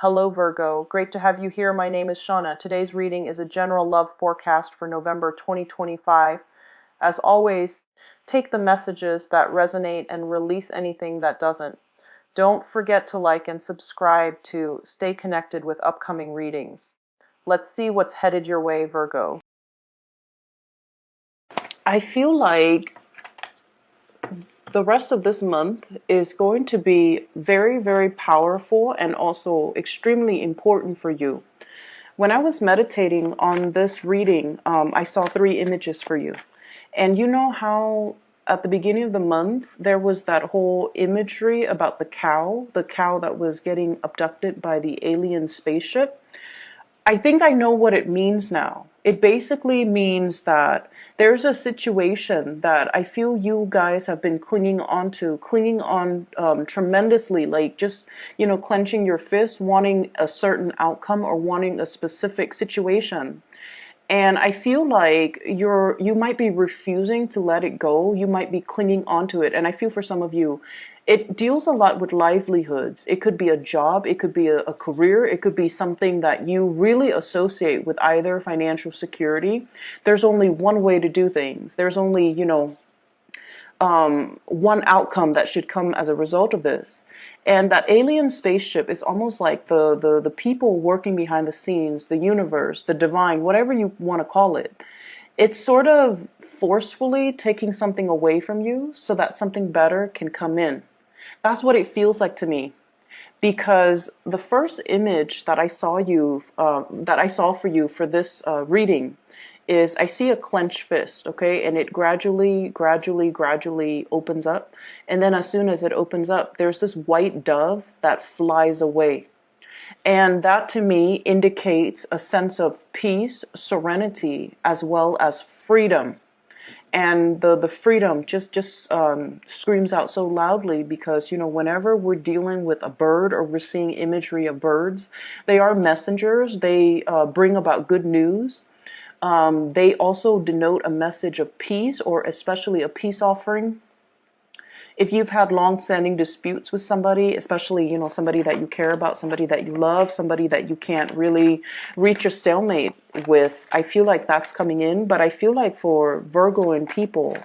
Hello, Virgo. Great to have you here. My name is Shauna. Today's reading is a general love forecast for November 2025. As always, take the messages that resonate and release anything that doesn't. Don't forget to like and subscribe to stay connected with upcoming readings. Let's see what's headed your way, Virgo. I feel like the rest of this month is going to be very, very powerful and also extremely important for you. When I was meditating on this reading, I saw three images for you. And you know how at the beginning of the month, there was that whole imagery about the cow that was getting abducted by the alien spaceship? I think I know what it means now. It basically means that there's a situation that I feel you guys have been clinging on tremendously, like just, clenching your fist, wanting a certain outcome or wanting a specific situation. And I feel like you might be refusing to let it go. You might be clinging onto it. And I feel for some of you, it deals a lot with livelihoods. It could be a job, it could be a career, it could be something that you really associate with either financial security. There's only one way to do things. There's only, one outcome that should come as a result of this. And that alien spaceship is almost like the people working behind the scenes, the universe, the divine, whatever you want to call it. It's sort of forcefully taking something away from you so that something better can come in. That's what it feels like to me. Because the first image that I saw for you for this reading is I see a clenched fist, okay? And it gradually opens up. And then as soon as it opens up, there's this white dove that flies away. And that to me indicates a sense of peace, serenity, as well as freedom. And the freedom just screams out so loudly because, whenever we're dealing with a bird or we're seeing imagery of birds, they are messengers. They bring about good news. They also denote a message of peace, or especially a peace offering. If you've had long-standing disputes with somebody, especially, somebody that you care about, somebody that you love, somebody that you can't really reach a stalemate with, I feel like that's coming in. But I feel like for Virgo and people,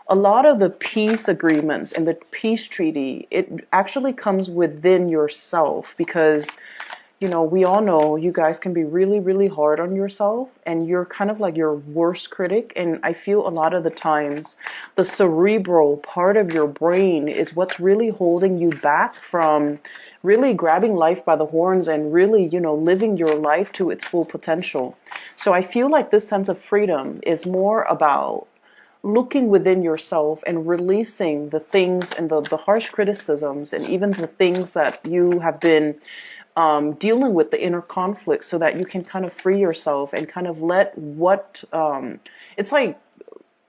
a lot of the peace agreements and the peace treaty, it actually comes within yourself because we all know you guys can be really, really hard on yourself and you're kind of like your worst critic. And I feel a lot of the times the cerebral part of your brain is what's really holding you back from really grabbing life by the horns and really, living your life to its full potential. So I feel like this sense of freedom is more about looking within yourself and releasing the things and the harsh criticisms and even the things that you have been dealing with, the inner conflict, so that you can kind of free yourself and kind of let it's like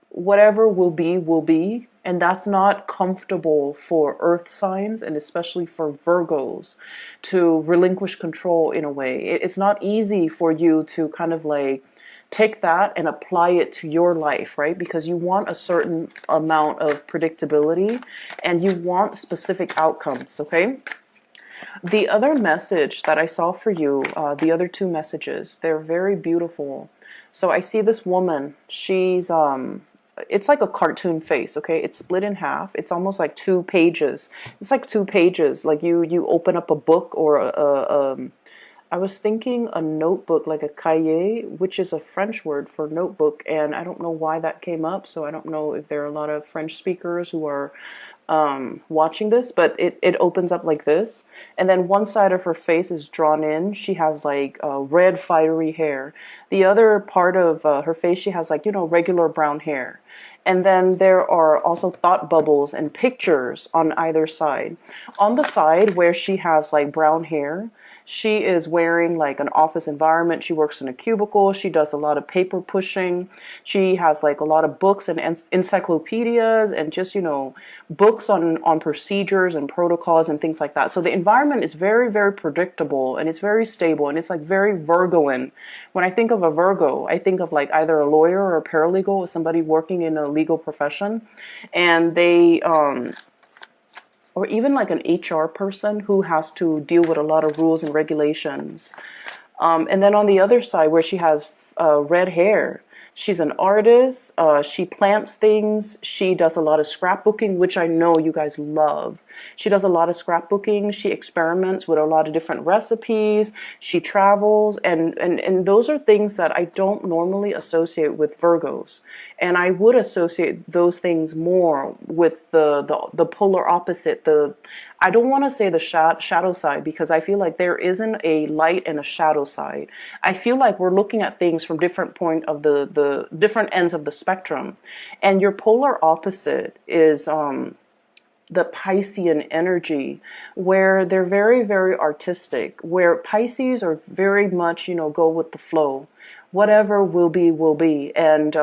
whatever will be. And that's not comfortable for earth signs and especially for Virgos to relinquish control in a way. It's not easy for you to kind of like take that and apply it to your life, right? Because you want a certain amount of predictability and you want specific outcomes, okay? The other message that I saw for you, the other two messages, they're very beautiful. So I see this woman. It's like a cartoon face, okay? It's split in half. It's almost like two pages. It's like two pages. Like you open up a book or I was thinking a notebook, like a cahier, which is a French word for notebook, and I don't know why that came up, so I don't know if there are a lot of French speakers who are watching this, but it opens up like this, and then one side of her face is drawn in. She has like red fiery hair. The other part of her face, she has like, regular brown hair. And then there are also thought bubbles and pictures on either side. On the side where she has like brown hair, she is wearing like an office environment. She works in a cubicle. She does a lot of paper pushing. She has like a lot of books and encyclopedias and just, books on procedures and protocols and things like that. So the environment is very, very predictable and it's very stable and it's like very Virgoan. When I think of a Virgo, I think of like either a lawyer or a paralegal or somebody working in a legal profession, and they or even like an HR person who has to deal with a lot of rules and regulations. And then on the other side, where she has red hair, she's an artist. She plants things. She does a lot of scrapbooking, which I know you guys love. She does a lot of scrapbooking. She experiments with a lot of different recipes. She travels, and those are things that I don't normally associate with Virgos. And I would associate those things more with the polar opposite. I don't want to say the shadow side, because I feel like there isn't a light and a shadow side. I feel like we're looking at things from different point of the different ends of the spectrum. And your polar opposite is the Piscean energy, where they're very, very artistic, where Pisces are very much, go with the flow. Whatever will be, will be. And,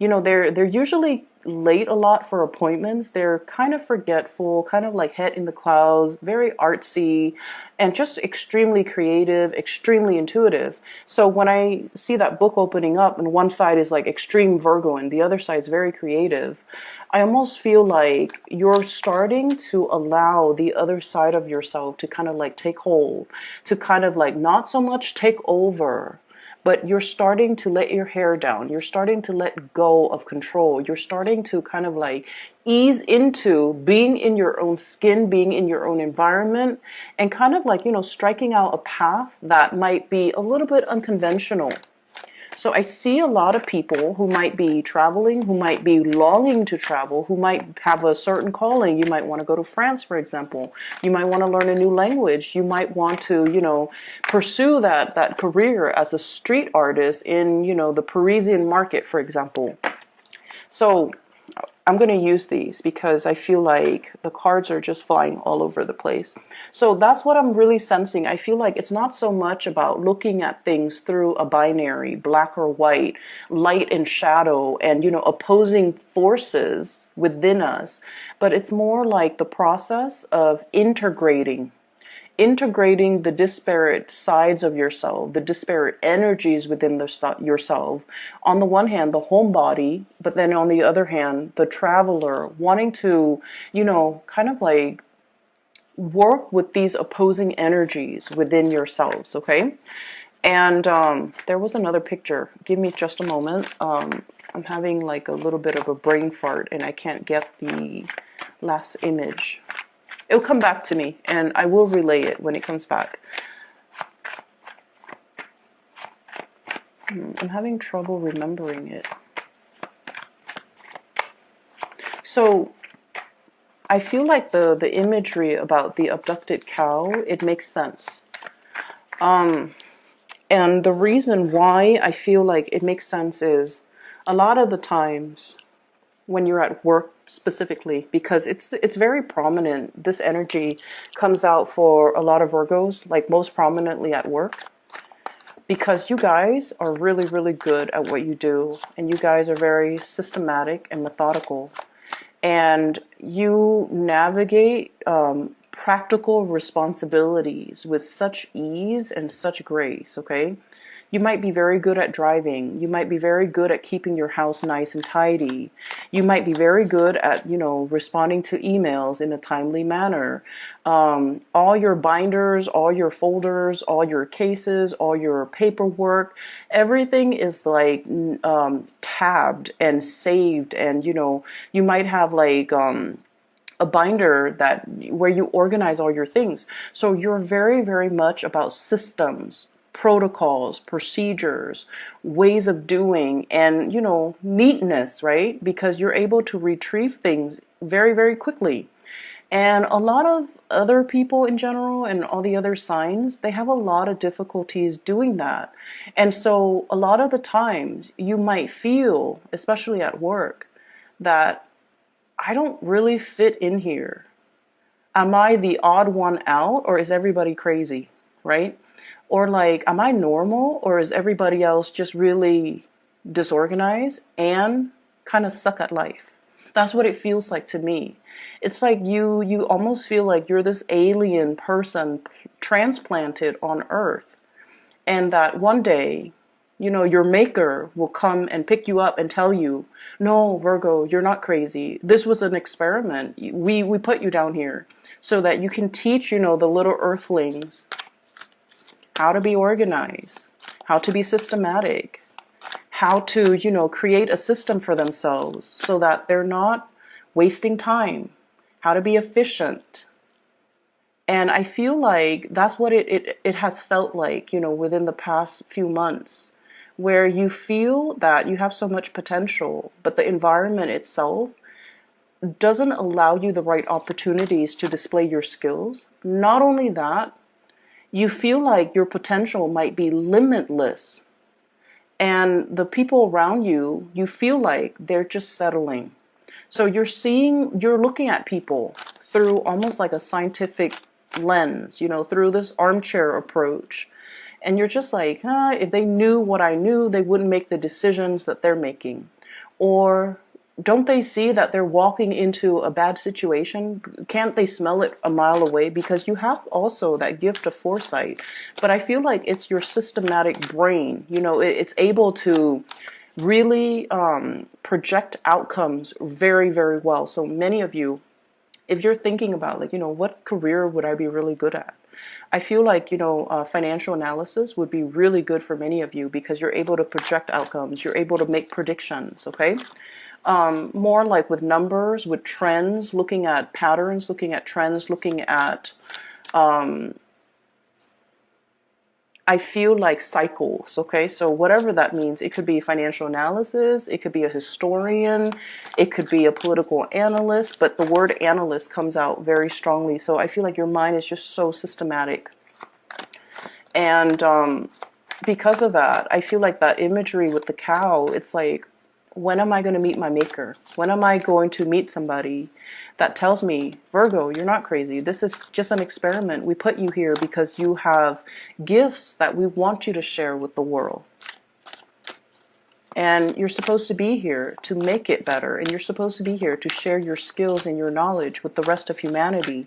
they're usually late a lot for appointments. They're kind of forgetful, kind of like head in the clouds, very artsy, and just extremely creative, extremely intuitive. So when I see that book opening up and one side is like extreme Virgo and the other side is very creative, I almost feel like you're starting to allow the other side of yourself to kind of like take hold, to kind of like not so much take over, but you're starting to let your hair down. You're starting to let go of control. You're starting to kind of like ease into being in your own skin, being in your own environment, and kind of like, striking out a path that might be a little bit unconventional. So I see a lot of people who might be traveling, who might be longing to travel, who might have a certain calling. You might want to go to France, for example. You might want to learn a new language. You might want to, pursue that career as a street artist in, the Parisian market, for example. So I'm going to use these because I feel like the cards are just flying all over the place. So that's what I'm really sensing. I feel like it's not so much about looking at things through a binary, black or white, light and shadow, and, opposing forces within us, but it's more like the process of integrating the disparate sides of yourself, the disparate energies within yourself. On the one hand, the homebody, but then on the other hand, the traveler, wanting to, kind of like work with these opposing energies within yourselves, okay? And there was another picture. Give me just a moment. I'm having like a little bit of a brain fart and I can't get the last image. It'll come back to me, and I will relay it when it comes back. I'm having trouble remembering it. So I feel like the imagery about the abducted cow, it makes sense. And the reason why I feel like it makes sense is a lot of the times when you're at work specifically, because it's very prominent. This energy comes out for a lot of Virgos, like most prominently at work, because you guys are really, really good at what you do, and you guys are very systematic and methodical, and you navigate practical responsibilities with such ease and such grace, okay? You might be very good at driving. You might be very good at keeping your house nice and tidy. You might be very good at, responding to emails in a timely manner. All your binders, all your folders, all your cases, all your paperwork, everything is like tabbed and saved. And, you might have like a binder where you organize all your things. So you're very, very much about systems, protocols, procedures, ways of doing, and, neatness, right? Because you're able to retrieve things very, very quickly. And a lot of other people in general and all the other signs, they have a lot of difficulties doing that. And so a lot of the times you might feel, especially at work, that I don't really fit in here. Am I the odd one out, or is everybody crazy, right? Or like, am I normal, or is everybody else just really disorganized and kind of suck at life? That's what it feels like to me. It's like you almost feel like you're this alien person transplanted on Earth, and that one day You know, your maker will come and pick you up and tell you, no, Virgo, you're not crazy. This was an experiment. We put you down here so that you can teach, you know, the little earthlings how to be organized, how to be systematic, how to, you know, create a system for themselves so that they're not wasting time, how to be efficient. And I feel like that's what it has felt like, you know, within the past few months, where you feel that you have so much potential, but the environment itself doesn't allow you the right opportunities to display your skills. Not only that, you feel like your potential might be limitless. And the people around you, you feel like they're just settling. So you're looking at people through almost like a scientific lens, you know, through this armchair approach. And you're just like, if they knew what I knew, they wouldn't make the decisions that they're making. Or don't they see that they're walking into a bad situation? Can't they smell it a mile away? Because you have also that gift of foresight. But I feel like it's your systematic brain. You know, it's able to really project outcomes very, very well. So many of you, if you're thinking about, like, you know, what career would I be really good at? I feel like, you know, financial analysis would be really good for many of you because you're able to project outcomes. You're able to make predictions, okay? More like with numbers, with trends, looking at patterns, looking at trends, looking at I feel like cycles, okay? So whatever that means, it could be financial analysis, it could be a historian, it could be a political analyst, but the word analyst comes out very strongly. So I feel like your mind is just so systematic. And because of that, I feel like that imagery with the cow, it's like, when am I going to meet my maker? When am I going to meet somebody that tells me, Virgo, you're not crazy. This is just an experiment. We put you here because you have gifts that we want you to share with the world. And you're supposed to be here to make it better. And you're supposed to be here to share your skills and your knowledge with the rest of humanity.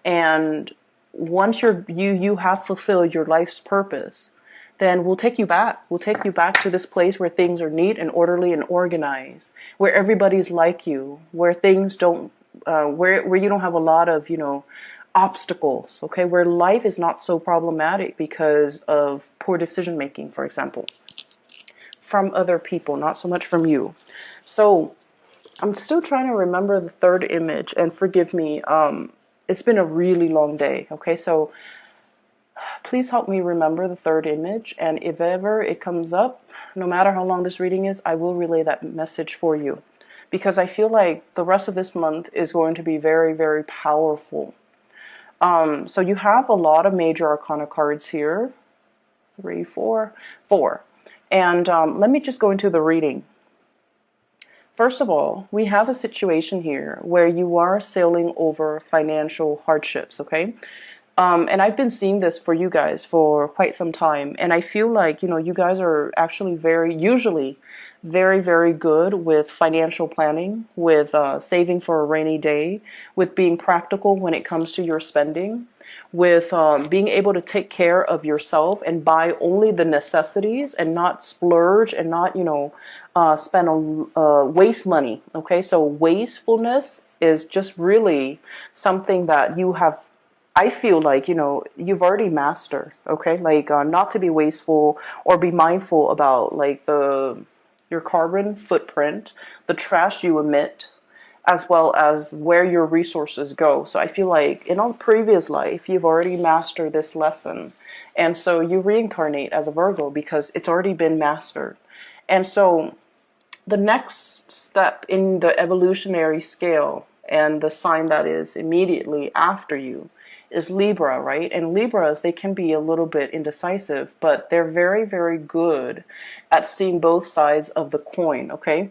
And once you have fulfilled your life's purpose, then we'll take you back. We'll take you back to this place where things are neat and orderly and organized, where everybody's like you, where things don't, where you don't have a lot of, you know, obstacles, okay? Where life is not so problematic because of poor decision making, for example, from other people, not so much from you. So I'm still trying to remember the third image, and forgive me, it's been a really long day, okay? So please help me remember the third image, and if ever it comes up, no matter how long this reading is, I will relay that message for you, because I feel like the rest of this month is going to be very, very powerful. So you have a lot of major arcana cards here, 3, 4, 4. And let me just go into the reading. First of all, we have a situation here where you are sailing over financial hardships, okay? And I've been seeing this for you guys for quite some time. And I feel like, you know, you guys are actually usually very, very good with financial planning, with saving for a rainy day, with being practical when it comes to your spending, with being able to take care of yourself and buy only the necessities and not splurge and not, you know, spend waste money. Okay, so wastefulness is just really something that you have, I feel like, you know, you've already mastered, okay? Like not to be wasteful or be mindful about like your carbon footprint, the trash you emit, as well as where your resources go. So I feel like in a previous life, you've already mastered this lesson. And so you reincarnate as a Virgo because it's already been mastered. And so the next step in the evolutionary scale and the sign that is immediately after you is Libra, right? And Libras, they can be a little bit indecisive, but they're very, very good at seeing both sides of the coin, okay?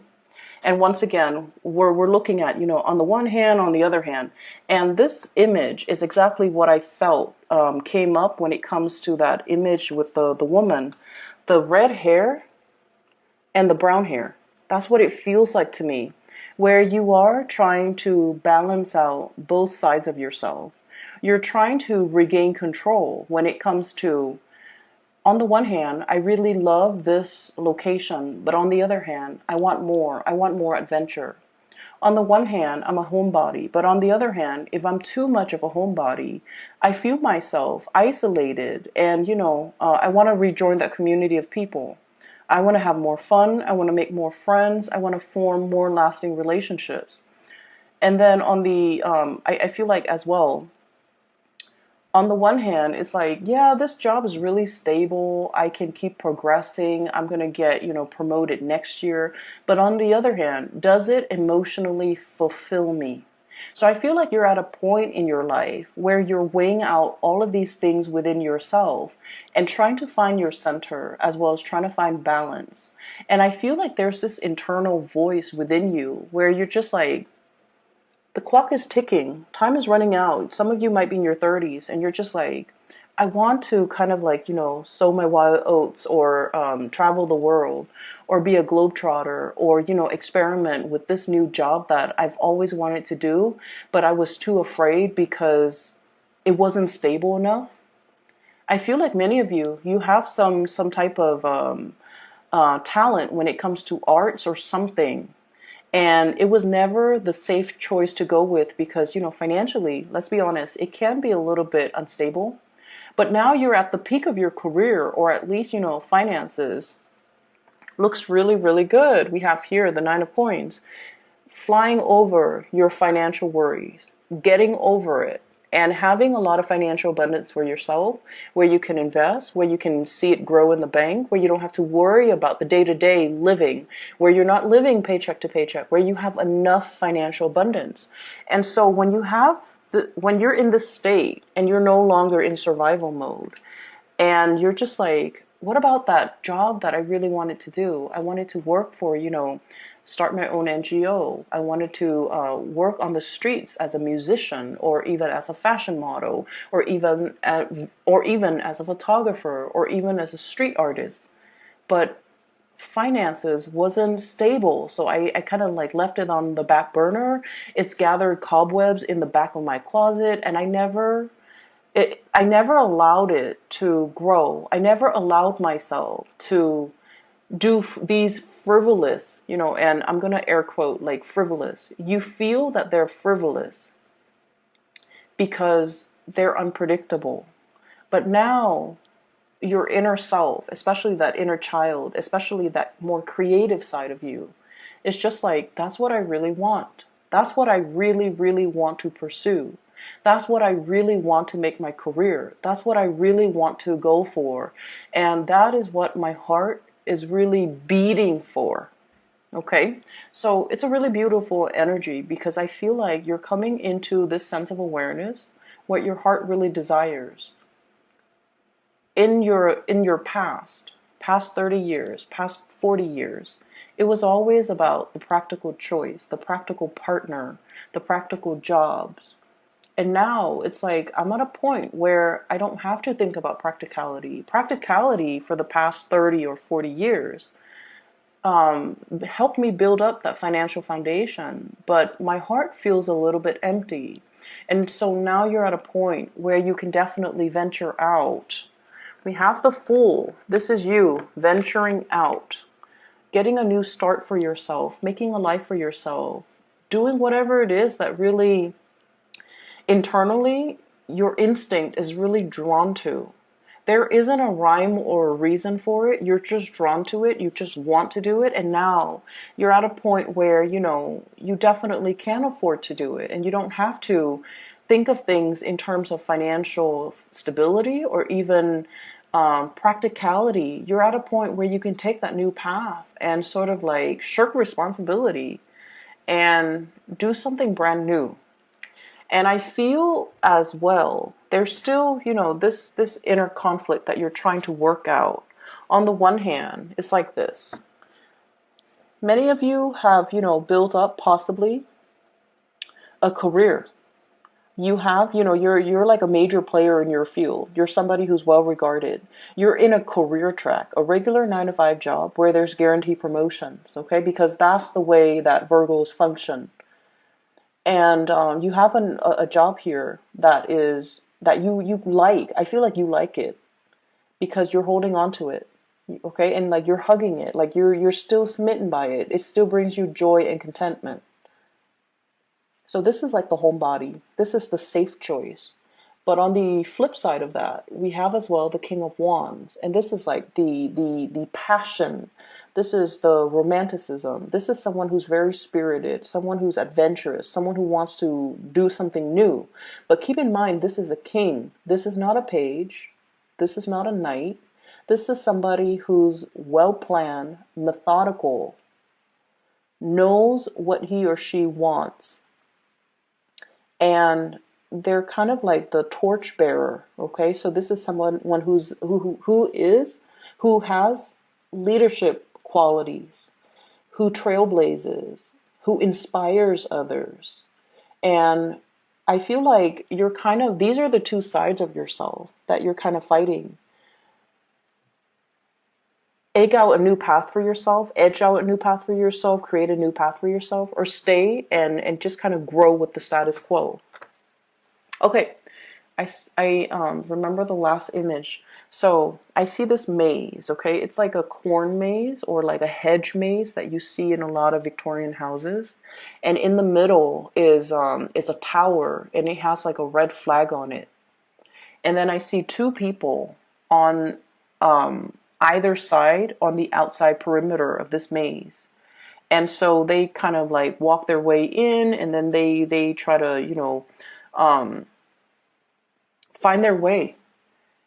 And once again, we're looking at, you know, on the one hand, on the other hand. And this image is exactly what I felt came up when it comes to that image with the woman. The red hair and the brown hair. That's what it feels like to me, where you are trying to balance out both sides of yourself. You're trying to regain control when it comes to On the one hand, I really love this location, but on the other hand, I want more. I want more adventure. On the one hand, I'm a homebody, but on the other hand, if I'm too much of a homebody, I feel myself isolated, and I want to rejoin that community of people. I want to have more fun. I want to make more friends. I want to form more lasting relationships. And then on the, I feel like as well, on the one hand, it's like, yeah, this job is really stable. I can keep progressing. I'm going to get, promoted next year. But on the other hand, does it emotionally fulfill me? So I feel like you're at a point in your life where you're weighing out all of these things within yourself and trying to find your center as well as trying to find balance. And I feel like there's this internal voice within you where you're just like, the clock is ticking. Time is running out. Some of you might be in your 30s and you're just like, I want to kind of like, sow my wild oats or travel the world or be a globetrotter or, experiment with this new job that I've always wanted to do, but I was too afraid because it wasn't stable enough. I feel like many of you have some type of talent when it comes to arts or something, and it was never the safe choice to go with because, financially, let's be honest, it can be a little bit unstable. But now you're at the peak of your career, or at least, finances looks really, really good. We have here the Nine of Coins, flying over your financial worries, getting over it, and having a lot of financial abundance for yourself, where you can invest, where you can see it grow in the bank, where you don't have to worry about the day-to-day living, where you're not living paycheck to paycheck, where you have enough financial abundance. And so when you're in this state and you're no longer in survival mode, and you're just like, what about that job that I really wanted to do? I wanted to work for, start my own NGO. I wanted to work on the streets as a musician, or even as a fashion model, or even as a photographer, or even as a street artist. But finances wasn't stable, so I kind of like left it on the back burner. It's gathered cobwebs in the back of my closet, and I never allowed it to grow. I never allowed myself to do these frivolous, and I'm going to air quote like frivolous. You feel that they're frivolous because they're unpredictable. But now your inner self, especially that inner child, especially that more creative side of you, is just like, that's what I really want. That's what I really, really want to pursue. That's what I really want to make my career. That's what I really want to go for. And that is what my heart is really beating for. Okay? So it's a really beautiful energy because I feel like you're coming into this sense of awareness, what your heart really desires. In your past 30 years, past 40 years, it was always about the practical choice, the practical partner, the practical jobs. And now it's like I'm at a point where I don't have to think about practicality. Practicality for the past 30 or 40 years helped me build up that financial foundation, but my heart feels a little bit empty. And so now you're at a point where you can definitely venture out. We have the Fool. This is you venturing out, getting a new start for yourself, making a life for yourself, doing whatever it is that really internally your instinct is really drawn to. There isn't a rhyme or a reason for it. You're just drawn to it. You just want to do it. And now you're at a point where, you definitely can afford to do it. And you don't have to think of things in terms of financial stability or even practicality. You're at a point where you can take that new path and sort of like shirk responsibility and do something brand new. And I feel as well, there's still, this inner conflict that you're trying to work out. On the one hand, it's like this. Many of you have, built up possibly a career. You have, you're like a major player in your field. You're somebody who's well regarded. You're in a career track, a regular 9 to 5 job where there's guaranteed promotions, okay? Because that's the way that Virgos function. And you have a job here that you like. I feel like you like it because you're holding on to it. Okay, and like you're hugging it, like you're still smitten by it. It still brings you joy and contentment. So this is like the homebody. This is the safe choice. But on the flip side of that, we have as well the King of Wands, and this is like the passion. This is the romanticism. This is someone who's very spirited, someone who's adventurous, someone who wants to do something new. But keep in mind, this is a king. This is not a page. This is not a knight. This is somebody who's well planned, methodical, knows what he or she wants, and they're kind of like the torchbearer. Okay, so this is someone who has leadership qualities, who trailblazes, who inspires others. And I feel like you're kind of, these are the two sides of yourself that you're kind of fighting. Egg out a new path for yourself, edge out a new path for yourself, create a new path for yourself, or stay and just kind of grow with the status quo. Okay, I remember the last image. So I see this maze, okay? It's like a corn maze or like a hedge maze that you see in a lot of Victorian houses. And in the middle is a tower, and it has like a red flag on it. And then I see two people on either side on the outside perimeter of this maze. And so they kind of like walk their way in, and then they try to, find their way.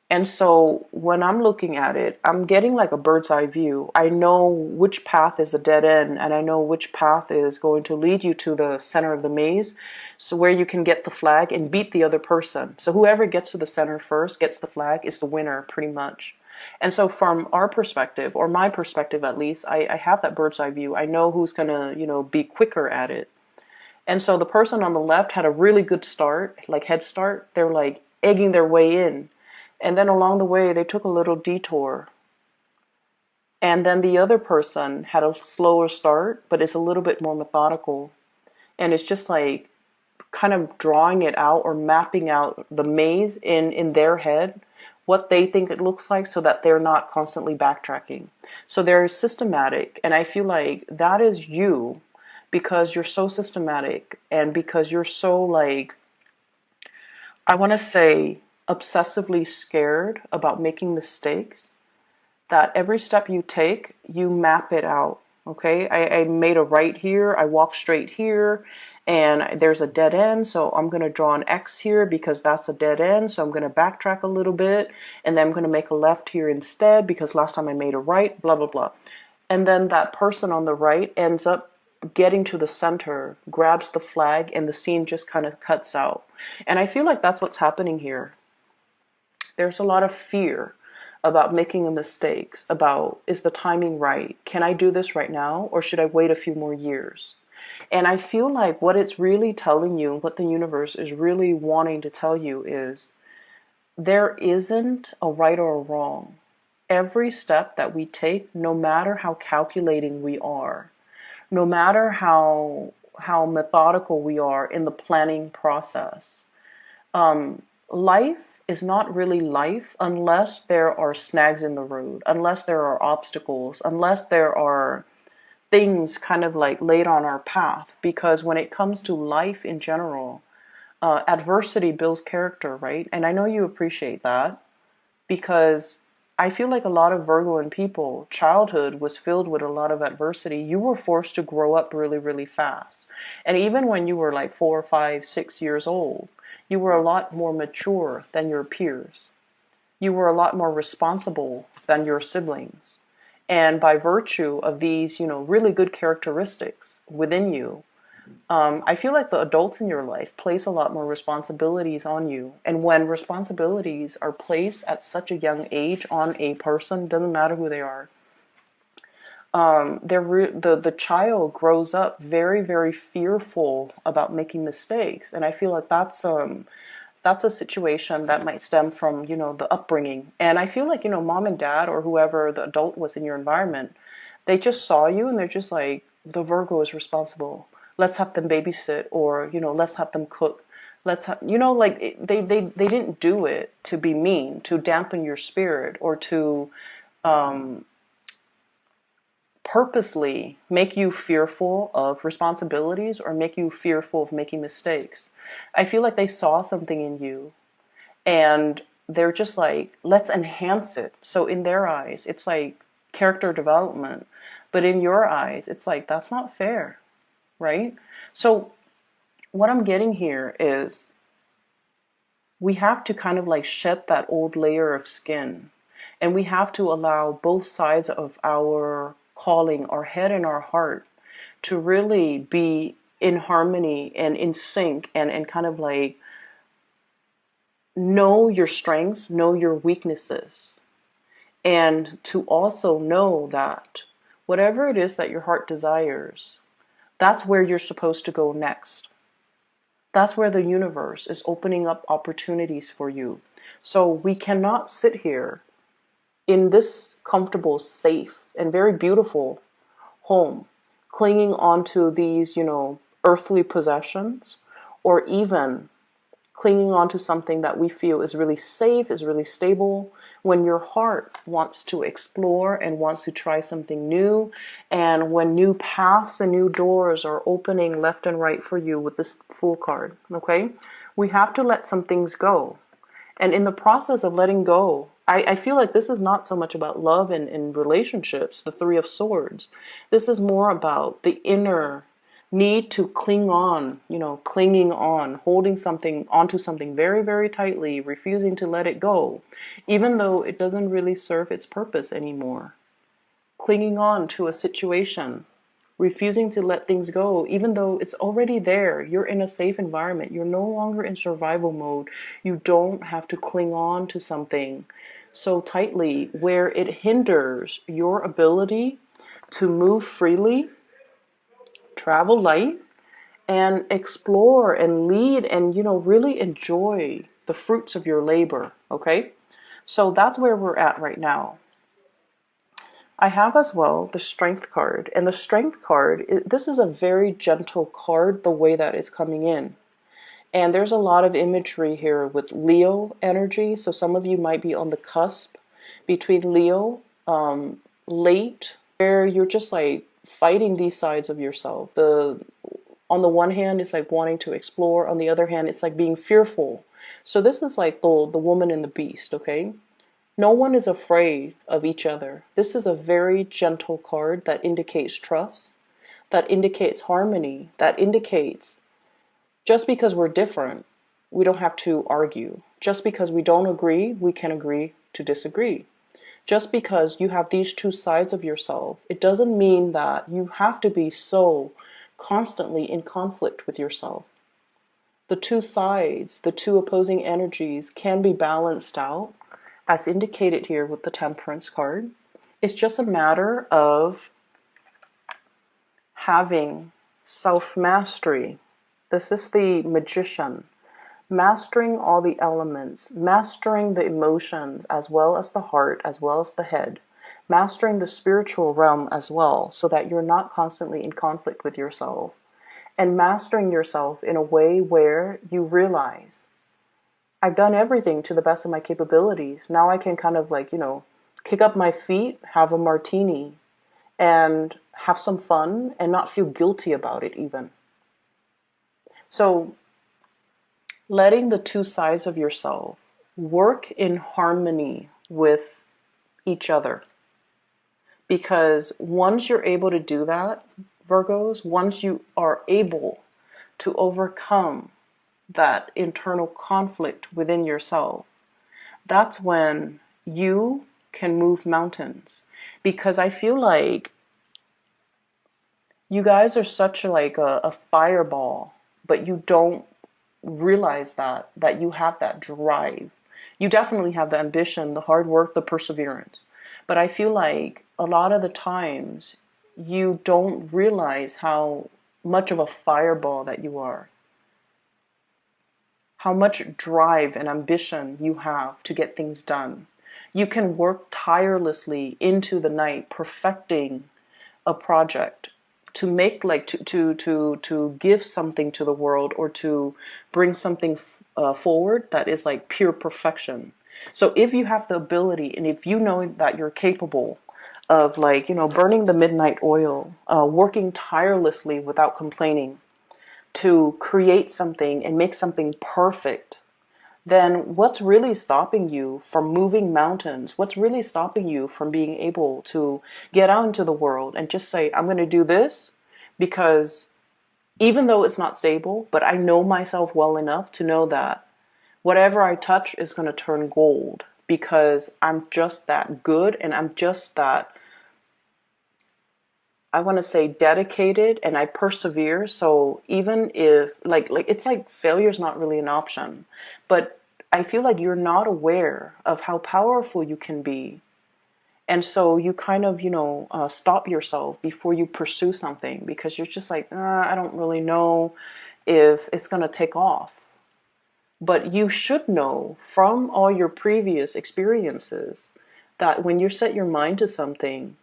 And so when I'm looking at it, I'm getting like a bird's eye view. I know which path is a dead end, and I know which path is going to lead you to the center of the maze, so where you can get the flag and beat the other person. So whoever gets to the center first, gets the flag, is the winner, pretty much. And so from our perspective, or my perspective at least, I have that bird's eye view. I know who's going to, be quicker at it. And so the person on the left had a really good start, like head start. They're like egging their way in. And then along the way, they took a little detour. And then the other person had a slower start, but it's a little bit more methodical. And it's just like kind of drawing it out or mapping out the maze in their head, what they think it looks like, so that they're not constantly backtracking. So they're systematic. And I feel like that is you, because you're so systematic and because you're so like, I want to say, obsessively scared about making mistakes, that every step you take, you map it out. Okay, I made a right here, I walk straight here, and there's a dead end, so I'm going to draw an X here because that's a dead end, so I'm going to backtrack a little bit, and then I'm going to make a left here instead because last time I made a right, blah, blah, blah. And then that person on the right ends up getting to the center, grabs the flag, and the scene just kind of cuts out. And I feel like that's what's happening here. There's a lot of fear about making mistakes, about, is the timing right? Can I do this right now, or should I wait a few more years? And I feel like what it's really telling you, what the universe is really wanting to tell you, is there isn't a right or a wrong. Every step that we take, no matter how calculating we are, no matter how methodical we are in the planning process, life is not really life unless there are snags in the road, unless there are obstacles, unless there are things kind of like laid on our path. Because when it comes to life in general, adversity builds character, right? And I know you appreciate that, because I feel like a lot of Virgoan people, childhood was filled with a lot of adversity. You were forced to grow up really, really fast. And even when you were like 4, 5, 6 years old, you were a lot more mature than your peers. You were a lot more responsible than your siblings. And by virtue of these, really good characteristics within you, I feel like the adults in your life place a lot more responsibilities on you. And when responsibilities are placed at such a young age on a person, doesn't matter who they are, the child grows up very, very fearful about making mistakes. And I feel like that's a situation that might stem from, the upbringing. And I feel like, mom and dad or whoever the adult was in your environment, they just saw you and they're just like, the Virgo is responsible. Let's have them babysit, or, let's have them cook. You know, like they didn't do it to be mean, to dampen your spirit, or to um, purposely make you fearful of responsibilities or make you fearful of making mistakes. I feel like they saw something in you and they're just like, let's enhance it. So in their eyes, it's like character development. But in your eyes, it's like, that's not fair, right? So what I'm getting here is we have to kind of like shed that old layer of skin, and we have to allow both sides of our calling, our head and our heart, to really be in harmony and in sync, and kind of like know your strengths, know your weaknesses, and to also know that whatever it is that your heart desires, that's where you're supposed to go next. That's where the universe is opening up opportunities for you. So we cannot sit here in this comfortable, safe, and very beautiful home, clinging onto these, earthly possessions, or even clinging onto something that we feel is really safe, is really stable, when your heart wants to explore and wants to try something new, and when new paths and new doors are opening left and right for you with this Fool card, okay? We have to let some things go. And in the process of letting go, I feel like this is not so much about love and relationships, the Three of Swords. This is more about the inner need to cling on, clinging on, holding something onto something very, very tightly, refusing to let it go, even though it doesn't really serve its purpose anymore. Clinging on to a situation, refusing to let things go, even though it's already there. You're in a safe environment. You're no longer in survival mode. You don't have to cling on to something so tightly where it hinders your ability to move freely, travel light, and explore and lead and, really enjoy the fruits of your labor, okay? So that's where we're at right now. I have as well the Strength card. And the Strength card, this is a very gentle card, the way that it's coming in. And there's a lot of imagery here with Leo energy. So some of you might be on the cusp between Leo, late, where you're just like fighting these sides of yourself. On the one hand, it's like wanting to explore. On the other hand, it's like being fearful. So this is like the woman and the beast, okay? No one is afraid of each other. This is a very gentle card that indicates trust, that indicates harmony, that indicates just because we're different, we don't have to argue. Just because we don't agree, we can agree to disagree. Just because you have these two sides of yourself, it doesn't mean that you have to be so constantly in conflict with yourself. The two sides, the two opposing energies can be balanced out, as indicated here with the Temperance card. It's just a matter of having self-mastery. This is the Magician. Mastering all the elements, mastering the emotions as well as the heart, as well as the head, mastering the spiritual realm as well, so that you're not constantly in conflict with yourself, and mastering yourself in a way where you realize, I've done everything to the best of my capabilities. Now I can kind of like, kick up my feet, have a martini, and have some fun and not feel guilty about it even. So letting the two sides of yourself work in harmony with each other. Because once you're able to do that, Virgos, once you are able to overcome that internal conflict within yourself, that's when you can move mountains. Because I feel like you guys are such like a fireball, but you don't realize that you have that drive. You definitely have the ambition, the hard work, the perseverance. But I feel like a lot of the times you don't realize how much of a fireball that you are. How much drive and ambition you have to get things done. You can work tirelessly into the night perfecting a project, to make like to give something to the world, or to bring something forward that is like pure perfection. So if you have the ability, and if you know that you're capable of, like, burning the midnight oil, working tirelessly without complaining to create something and make something perfect, then what's really stopping you from moving mountains? What's really stopping you from being able to get out into the world and just say, I'm going to do this because even though it's not stable, but I know myself well enough to know that whatever I touch is going to turn gold, because I'm just that good, and I'm just that, I want to say, dedicated, and I persevere. So even if like it's like failure's not really an option, but I feel like you're not aware of how powerful you can be. And so you kind of, stop yourself before you pursue something, because you're just like, I don't really know if it's going to take off. But you should know from all your previous experiences that when you set your mind to something,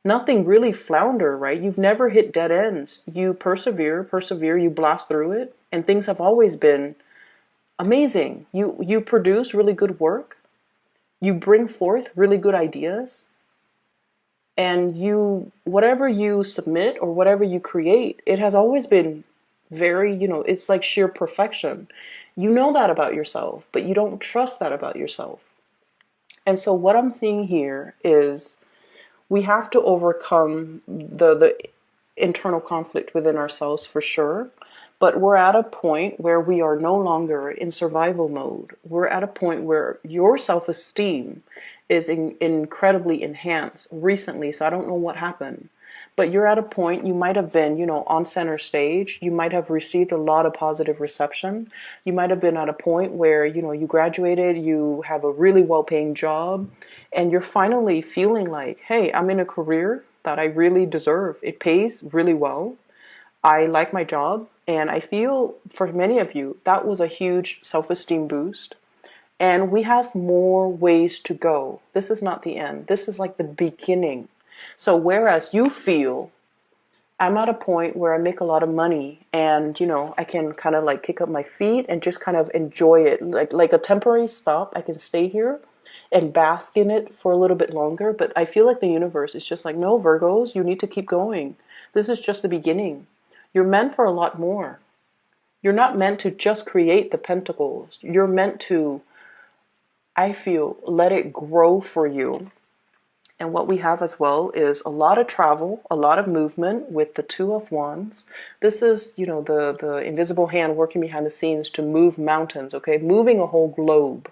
nothing really flounder, right? You've never hit dead ends. You persevere, you blast through it, and things have always been amazing. You produce really good work. You bring forth really good ideas, and whatever you submit or whatever you create, it has always been very, it's like sheer perfection. You know that about yourself, but you don't trust that about yourself. And so what I'm seeing here is we have to overcome the internal conflict within ourselves, for sure. But we're at a point where we are no longer in survival mode. We're at a point where your self-esteem is incredibly enhanced recently. So I don't know what happened, but you're at a point, you might have been, on center stage. You might have received a lot of positive reception. You might have been at a point where, you graduated, you have a really well-paying job, and you're finally feeling like, hey, I'm in a career that I really deserve. It pays really well. I like my job. And I feel for many of you, that was a huge self-esteem boost. And we have more ways to go. This is not the end. This is like the beginning. So whereas you feel, I'm at a point where I make a lot of money, and, I can kind of like kick up my feet and just kind of enjoy it. Like a temporary stop. I can stay here and bask in it for a little bit longer. But I feel like the universe is just like, no, Virgos, you need to keep going. This is just the beginning. You're meant for a lot more. You're not meant to just create the pentacles. You're meant to, I feel, let it grow for you. And what we have as well is a lot of travel, a lot of movement with the Two of Wands. This is, the invisible hand working behind the scenes to move mountains, okay? Moving a whole globe.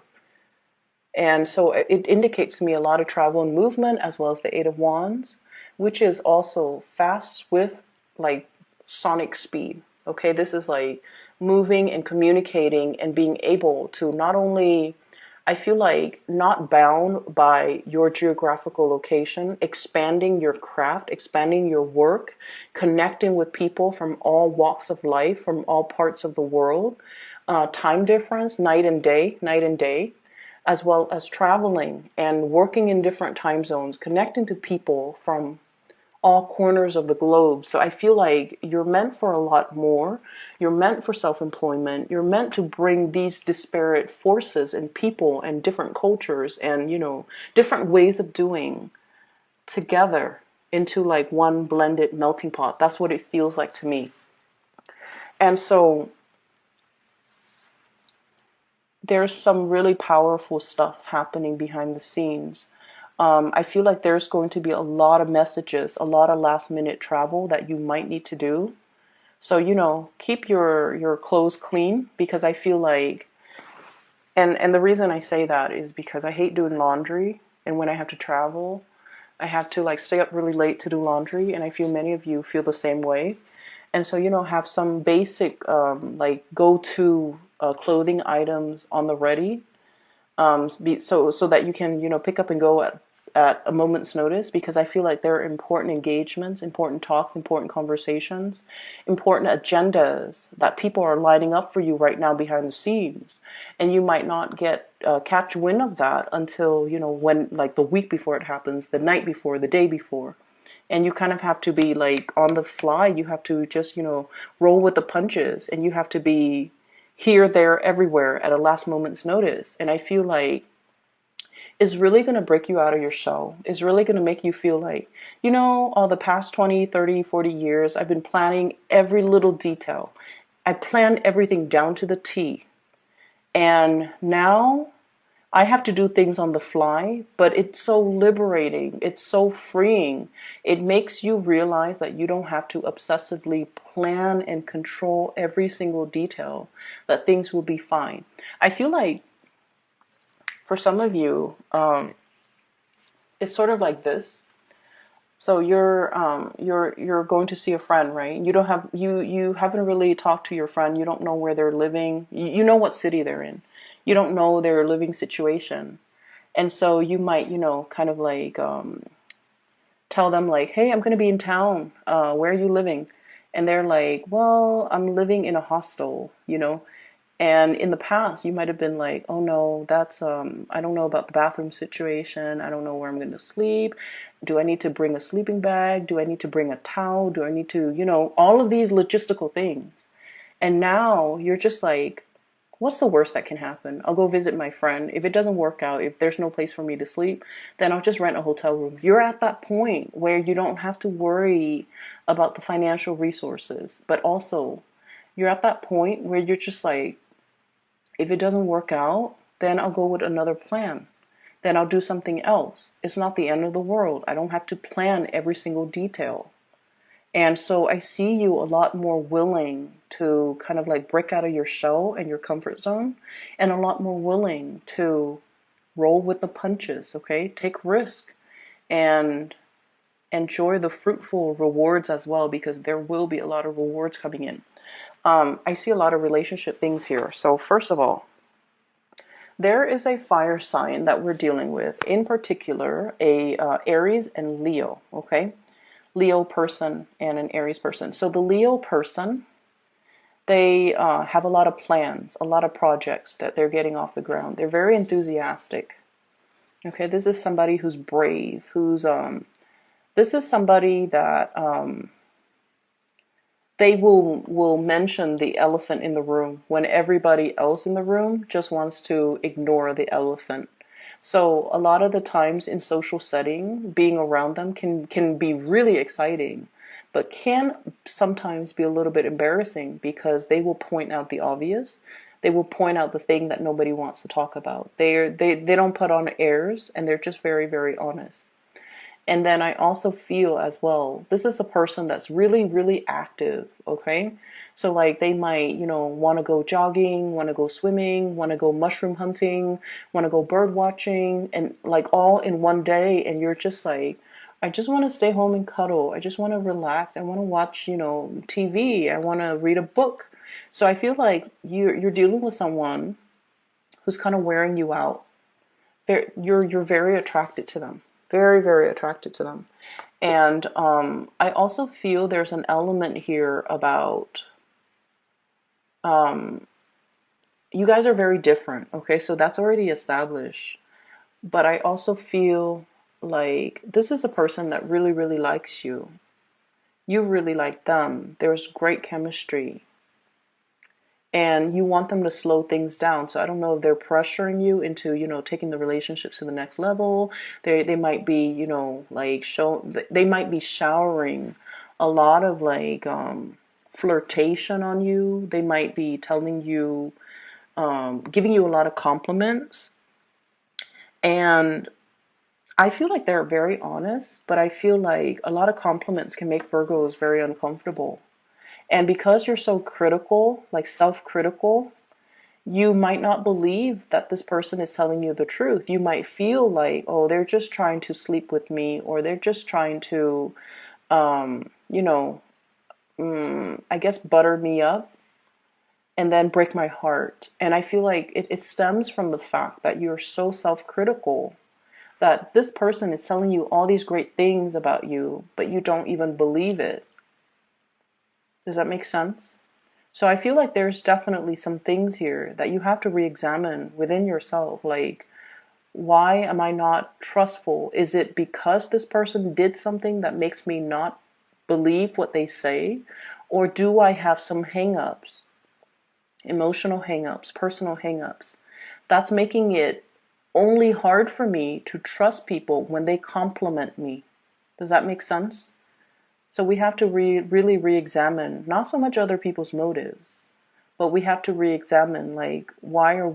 And so it indicates to me a lot of travel and movement, as well as the Eight of Wands, which is also fast, swift, like sonic speed. Okay, this is like moving and communicating and being able to not only, I feel like, not bound by your geographical location, expanding your craft, expanding your work, connecting with people from all walks of life, from all parts of the world, time difference, night and day, as well as traveling and working in different time zones, connecting to people from all corners of the globe. So I feel like you're meant for a lot more. You're meant for self-employment. You're meant to bring these disparate forces and people and different cultures and, different ways of doing together into like one blended melting pot. That's what it feels like to me. And so there's some really powerful stuff happening behind the scenes. I feel like there's going to be a lot of messages, a lot of last minute travel that you might need to do. So, keep your clothes clean, because I feel like, and the reason I say that is because I hate doing laundry. And when I have to travel, I have to like stay up really late to do laundry. And I feel many of you feel the same way. And so, have some basic, like go-to clothing items on the ready. So that you can, pick up and go at a moment's notice, because I feel like there are important engagements, important talks, important conversations, important agendas that people are lining up for you right now behind the scenes. And you might not catch wind of that until, when, like the week before it happens, the night before, the day before. And you kind of have to be like on the fly. You have to just, roll with the punches, and you have to be here, there, everywhere at a last moment's notice. And I feel like it's really going to break you out of your shell. It's really going to make you feel like, all the past 20, 30, 40 years, I've been planning every little detail. I planned everything down to the T. And now I have to do things on the fly, but it's so liberating. It's so freeing. It makes you realize that you don't have to obsessively plan and control every single detail, that things will be fine. I feel like for some of you, it's sort of like this. So you're going to see a friend, right? You haven't really talked to your friend. You don't know where they're living. You know what city they're in. You don't know their living situation. And so you might, kind of like tell them like, "Hey, I'm going to be in town. Where are you living?" And they're like, "Well, I'm living in a hostel." And in the past, you might have been like, "Oh no, that's I don't know about the bathroom situation. I don't know where I'm going to sleep. Do I need to bring a sleeping bag? Do I need to bring a towel? Do I need to, all of these logistical things." And now you're just like, what's the worst that can happen? I'll go visit my friend. If it doesn't work out, if there's no place for me to sleep, then I'll just rent a hotel room. You're at that point where you don't have to worry about the financial resources, but also you're at that point where you're just like, if it doesn't work out, then I'll go with another plan. Then I'll do something else. It's not the end of the world. I don't have to plan every single detail. And so I see you a lot more willing to kind of like break out of your shell and your comfort zone, and a lot more willing to roll with the punches, okay? Take risk and enjoy the fruitful rewards as well, because there will be a lot of rewards coming in. I see a lot of relationship things here. So first of all, there is a fire sign that we're dealing with, in particular, a Aries and Leo, okay? Leo person and an Aries person. So the Leo person, they have a lot of plans, a lot of projects that they're getting off the ground. They're very enthusiastic. Okay, this is somebody who's brave, this is somebody that they will mention the elephant in the room when everybody else in the room just wants to ignore the elephant. So a lot of the times in social setting, being around them can be really exciting, but can sometimes be a little bit embarrassing, because they will point out the obvious. They will point out the thing that nobody wants to talk about. They don't put on airs, and they're just very, very honest. And then I also feel as well, this is a person that's really, really active, okay? So like they might, want to go jogging, want to go swimming, want to go mushroom hunting, want to go bird watching, and like all in one day. And you're just like, I just want to stay home and cuddle. I just want to relax. I want to watch, TV. I want to read a book. So I feel like you're dealing with someone who's kind of wearing you out. You're very attracted to them. Very, very attracted to them. And I also feel there's an element here about you guys are very different. Okay, so that's already established. But I also feel like this is a person that really, really likes you. You really like them. There's great chemistry. And you want them to slow things down. So I don't know if they're pressuring you into, taking the relationships to the next level. They might be, they might be showering a lot of like flirtation on you. They might be telling you, giving you a lot of compliments. And I feel like they're very honest, but I feel like a lot of compliments can make Virgos very uncomfortable. And because you're so critical, like self-critical, you might not believe that this person is telling you the truth. You might feel like, oh, they're just trying to sleep with me, or they're just trying to, I guess, butter me up and then break my heart. And I feel like it stems from the fact that you're so self-critical that this person is telling you all these great things about you, but you don't even believe it. Does that make sense? So I feel like there's definitely some things here that you have to re-examine within yourself. Like, Why am I not trustful? Is it because this person did something that makes me not believe what they say? Or do I have some hang-ups, emotional hang-ups, personal hang-ups, that's making it only hard for me to trust people when they compliment me? Does that make sense? So we have to really re-examine not so much other people's motives, but we have to re-examine, like, why are